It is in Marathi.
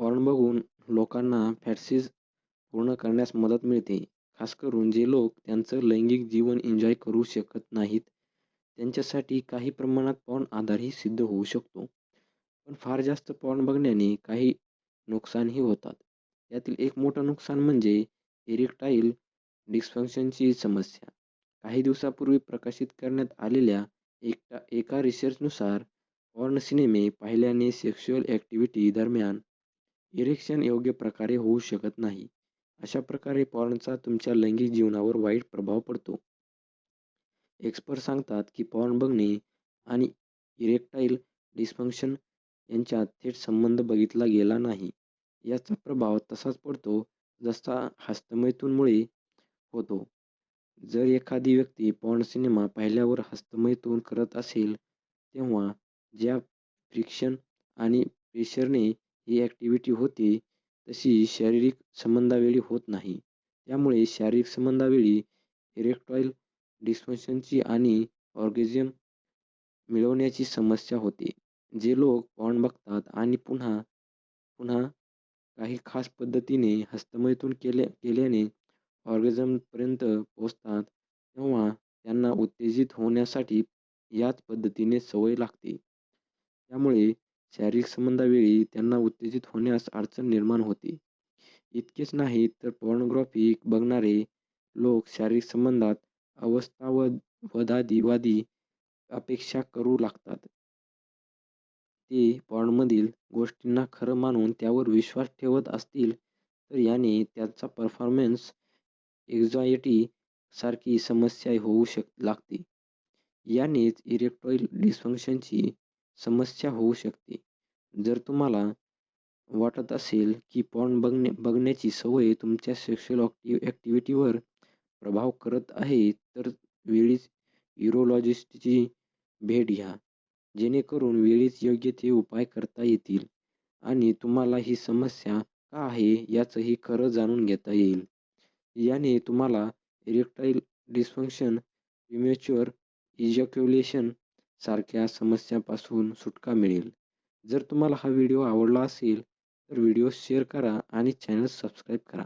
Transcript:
पॉर्न बघून लोकांना फॅंटसीज पूर्ण करण्यास मदत मिळते. खास करून जे लोक त्यांचं लैंगिक जीवन एन्जॉय करू शकत नाहीत, त्यांच्यासाठी काही प्रमाणात पॉर्न आधारही सिद्ध होऊ शकतो. पण फार जास्त पॉर्न बघण्याने काही नुकसानही होतात. यातील एक मोठं नुकसान म्हणजे इरेक्टाईल डिस्फंक्शनची समस्या. काही दिवसांपूर्वी प्रकाशित करण्यात आलेल्या एका रिसर्चनुसार पॉर्न सिनेमे पाहिल्याने सेक्शुअल ॲक्टिव्हिटी दरम्यान इरेक्शन योग्य प्रकारे होऊ शकत नाही. अशा प्रकारे पॉर्नचा तुमच्या लैंगिक जीवनावर वाईट प्रभाव पडतो. एक्सपर्ट सांगतात की पॉर्न बघणे आणि इरेक्टाईल डिस्फंक्शन यांच्यात थेट संबंध बघितला गेला नाही. याचा प्रभाव तसाच पडतो जसा हस्तमैथुनमुळे होतो. जर एखादी व्यक्ती पॉर्न सिनेमा पाहिल्यावर हस्तमैथुन करत असेल, तेव्हा ज्या फ्रिक्शन आणि प्रेशरने ही ॲक्टिव्हिटी होते, तशी शारीरिक संबंधावेळी होत नाही. त्यामुळे शारीरिक संबंधावेळी इरेक्टाईल डिस्फंक्शनची आणि ऑर्गेझम मिळवण्याची समस्या होते. जे लोक पॉर्न बघतात आणि पुन्हा पुन्हा काही खास पद्धतीने हस्तमैथुन केल्याने ऑर्गेझमपर्यंत पोहोचतात, तेव्हा त्यांना उत्तेजित होण्यासाठी याच पद्धतीने सवय लागते. त्यामुळे शारीरिक संबंधावेळी त्यांना उत्तेजित होण्यास अडचण निर्माण होते. इतकेच नाही तर पॉर्नोग्राफी बघणारे लोक शारीरिक संबंधात अवस्थावादी अपेक्षा करू लागतात. ते पॉर्नमधील गोष्टींना खरं मानून त्यावर विश्वास ठेवत असतील, तर याने त्यांचा परफॉर्मन्स एन्झायटी सारखी समस्या होऊ लागते. यानेच इरेक्टाईल डिस्फंक्शनची समस्या होऊ शकते. जर तुम्हाला वाटत असेल की पॉर्न बघण्याची सवय तुमच्या सेक्शुअल ॲक्टिव्हिटीवर प्रभाव करत आहे, तर वेळीच युरोलॉजिस्टची भेट घ्या. जेणेकरून वेळीच योग्य ते उपाय करता येतील आणि तुम्हाला ही समस्या का आहे याचंही खरं जाणून घेता येईल. याने तुम्हाला इरेक्टाईल डिस्फंक्शन, प्रीमॅच्युअर इजॅक्युलेशन सारख्या समस्यांपासून सुटका मिळेल. जर तुम्हाला हा व्हिडिओ आवडला असेल तर व्हिडिओ शेअर करा आणि चॅनल सबस्क्राईब करा.